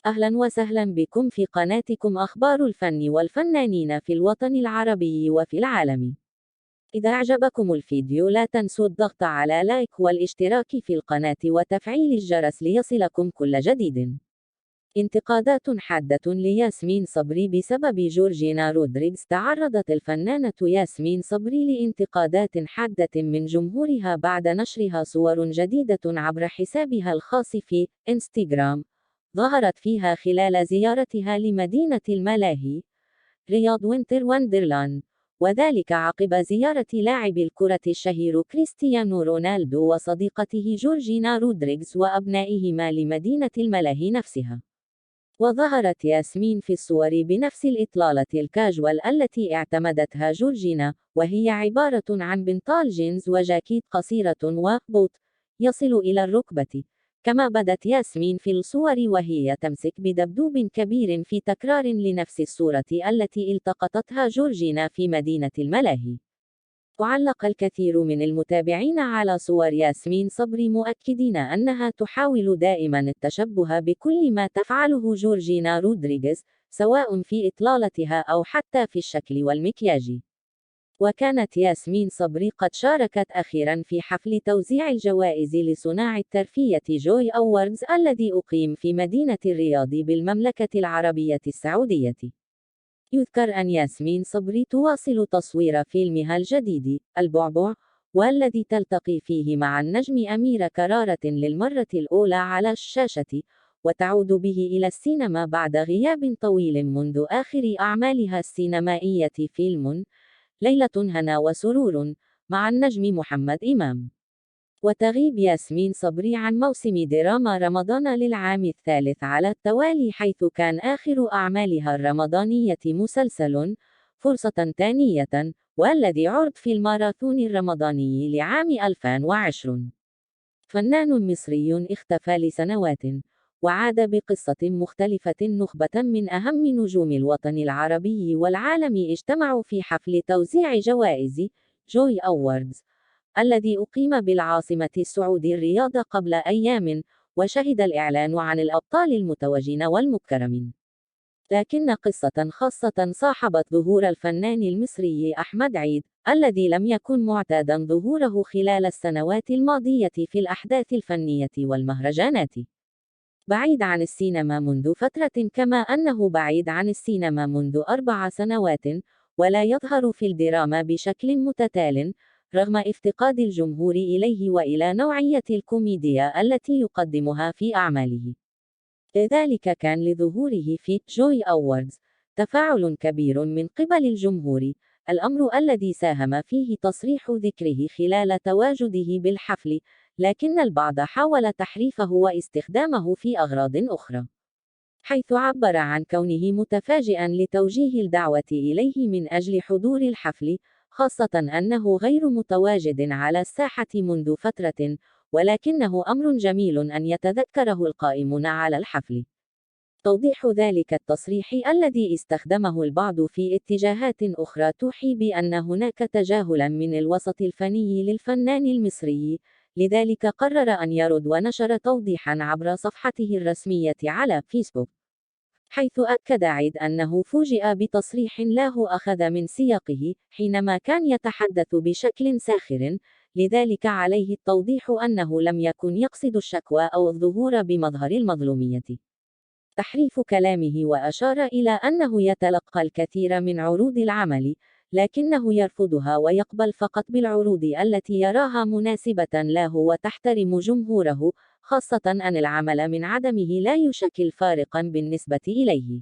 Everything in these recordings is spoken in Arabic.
أهلا وسهلا بكم في قناتكم أخبار الفن والفنانين في الوطن العربي وفي العالم. إذا أعجبكم الفيديو لا تنسوا الضغط على لايك والاشتراك في القناة وتفعيل الجرس ليصلكم كل جديد. انتقادات حادة لياسمين صبري بسبب جورجينا رودريغز. تعرضت الفنانة ياسمين صبري لانتقادات حادة من جمهورها بعد نشرها صور جديدة عبر حسابها الخاص في إنستغرام، ظهرت فيها خلال زيارتها لمدينة الملاهي رياض وينتر وندرلاند، وذلك عقب زيارة لاعب الكرة الشهير كريستيانو رونالدو وصديقته جورجينا رودريغز وأبنائهما لمدينة الملاهي نفسها. وظهرت ياسمين في الصور بنفس الإطلالة الكاجوال التي اعتمدتها جورجينا، وهي عبارة عن بنطال جينز وجاكيت قصيرة وبوت يصل إلى الركبة. كما بدت ياسمين في الصور وهي تمسك بدبدوب كبير في تكرار لنفس الصورة التي التقطتها جورجينا في مدينة الملاهي. وعلق الكثير من المتابعين على صور ياسمين صبري مؤكدين أنها تحاول دائما التشبه بكل ما تفعله جورجينا رودريغز، سواء في إطلالتها أو حتى في الشكل والمكياج. وكانت ياسمين صبري قد شاركت أخيرا في حفل توزيع الجوائز لصناع الترفية جوي أوردز الذي أقيم في مدينة الرياض بالمملكة العربية السعودية. يذكر أن ياسمين صبري تواصل تصوير فيلمها الجديد البعبع، والذي تلتقي فيه مع النجم أمير كرارة للمرة الأولى على الشاشة، وتعود به إلى السينما بعد غياب طويل منذ آخر أعمالها السينمائية فيلم ليلة هنا وسرور مع النجم محمد إمام. وتغيب ياسمين صبري عن موسم دراما رمضان للعام الثالث على التوالي، حيث كان آخر أعمالها الرمضانية مسلسل فرصة تانية، والذي عرض في الماراثون الرمضاني لعام 2020. فنان مصري اختفى لسنوات، وعاد بقصة مختلفة. نخبة من أهم نجوم الوطن العربي والعالم اجتمعوا في حفل توزيع جوائز جوي أوردز الذي أقيم بالعاصمة السعودية الرياض قبل أيام، وشهد الإعلان عن الأبطال المتوجين والمكرمين. لكن قصة خاصة صاحبت ظهور الفنان المصري أحمد عيد، الذي لم يكن معتادا ظهوره خلال السنوات الماضية في الأحداث الفنية والمهرجانات. بعيد عن السينما منذ فترة، كما أنه بعيد عن السينما منذ 4 سنوات، ولا يظهر في الدراما بشكل متتال، رغم افتقاد الجمهور إليه وإلى نوعية الكوميديا التي يقدمها في أعماله. لذلك كان لظهوره في جوي أوردز تفاعل كبير من قبل الجمهور، الأمر الذي ساهم فيه تصريح ذكره خلال تواجده بالحفل، لكن البعض حاول تحريفه واستخدامه في أغراض أخرى، حيث عبر عن كونه متفاجئا لتوجيه الدعوة إليه من أجل حضور الحفل، خاصة أنه غير متواجد على الساحة منذ فترة، ولكنه أمر جميل أن يتذكره القائمون على الحفل. توضيح ذلك التصريح الذي استخدمه البعض في اتجاهات أخرى توحي بأن هناك تجاهلا من الوسط الفني للفنان المصري، لذلك قرر أن يرد ونشر توضيحا عبر صفحته الرسمية على فيسبوك، حيث أكد عيد أنه فوجئ بتصريح له أخذ من سياقه حينما كان يتحدث بشكل ساخر، لذلك عليه التوضيح أنه لم يكن يقصد الشكوى أو الظهور بمظهر المظلومية. تحريف كلامه، وأشار إلى أنه يتلقى الكثير من عروض العمل، لكنه يرفضها ويقبل فقط بالعروض التي يراها مناسبة له وتحترم جمهوره، خاصة أن العمل من عدمه لا يشكل فارقا بالنسبة إليه.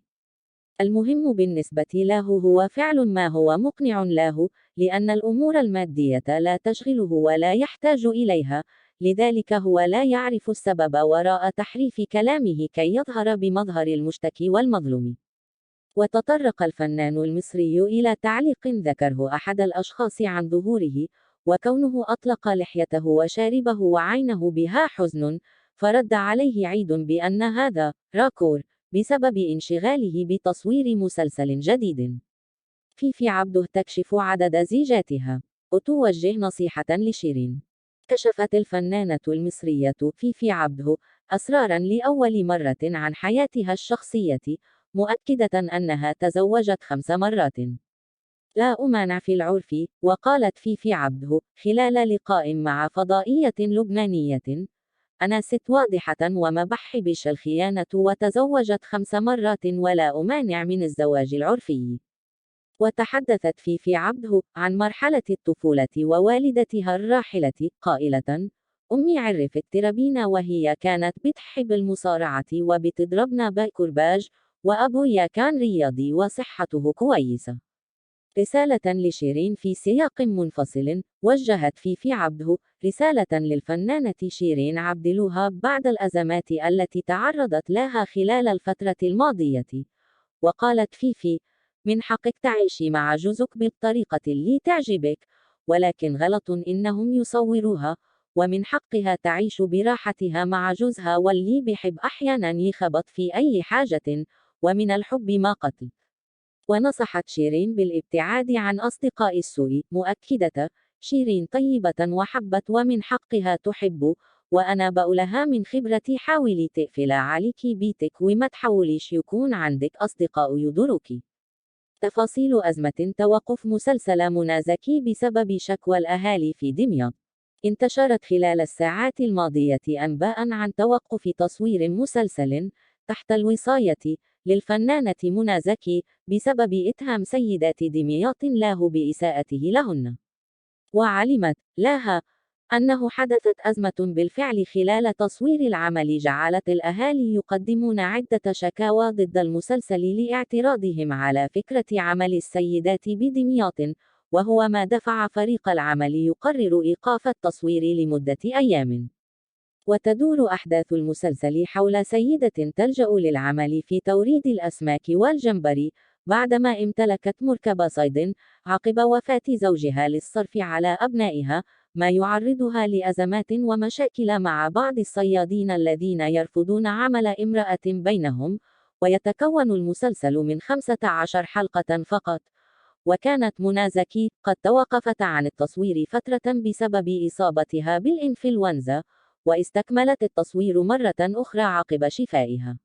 المهم بالنسبة له هو فعل ما هو مقنع له، لأن الأمور المادية لا تشغله ولا يحتاج إليها، لذلك هو لا يعرف السبب وراء تحريف كلامه كي يظهر بمظهر المشتكي والمظلوم. وتطرق الفنان المصري إلى تعليق ذكره أحد الأشخاص عن ظهوره، وكونه أطلق لحيته وشاربه وعينه بها حزن، فرد عليه عيد بأن هذا راكور بسبب انشغاله بتصوير مسلسل جديد. فيفي عبده تكشف عدد زيجاتها، وتوجه نصيحة لشيرين. كشفت الفنانة المصرية فيفي عبده أسرارًا لأول مرة عن حياتها الشخصية، مؤكدة أنها تزوجت 5 مرات. لا أمانع في العرف. وقالت فيفي عبده خلال لقاء مع فضائية لبنانية: أنا ست واضحة وما بحبش الخيانة، وتزوجت 5 مرات ولا أمانع من الزواج العرفي. وتحدثت فيفي عبده عن مرحلة الطفولة ووالدتها الراحلة قائلة: أمي عرفت تربينا وهي كانت بتحب المصارعة وبتضربنا بكرباج، وأبويا كان رياضي وصحته كويسة. رسالة لشيرين في سياق منفصل. وجهت فيفي عبده رسالة للفنانة شيرين عبد الوهاب بعد الأزمات التي تعرضت لها خلال الفترة الماضية. وقالت فيفي: من حقك تعيشي مع جوزك بالطريقة اللي تعجبك، ولكن غلط إنهم يصوروها، ومن حقها تعيش براحتها مع جوزها، واللي بحب أحيانا يخبط في أي حاجة، ومن الحب ما قتل. ونصحت شيرين بالابتعاد عن أصدقاء السوء، مؤكدة: شيرين طيبة وحبت ومن حقها تحب، وأنا بقولها من خبرتي حاولي تقفل عليكي بيتك وما تحاوليش يكون عندك أصدقاء يضروكي. تفاصيل أزمة توقف مسلسل منى زكي بسبب شكوى الأهالي في دمياط. انتشرت خلال الساعات الماضية أنباء عن توقف تصوير مسلسل تحت الوصاية للفنانة منى زكي بسبب إتهام سيدات دمياط له بإساءته لهن. وعلمت لاها أنه حدثت أزمة بالفعل خلال تصوير العمل جعلت الأهالي يقدمون عدة شكاوى ضد المسلسل لاعتراضهم على فكرة عمل السيدات بدمياط، وهو ما دفع فريق العمل يقرر إيقاف التصوير لمدة أيام. وتدور أحداث المسلسل حول سيدة تلجأ للعمل في توريد الأسماك والجمبري بعدما امتلكت مركب صيد عقب وفاة زوجها للصرف على أبنائها، ما يعرضها لأزمات ومشاكل مع بعض الصيادين الذين يرفضون عمل امرأة بينهم. ويتكون المسلسل من 15 حلقة فقط. وكانت منى زكي قد توقفت عن التصوير فترة بسبب إصابتها بالإنفلونزا، واستكملت التصوير مرة أخرى عقب شفائها.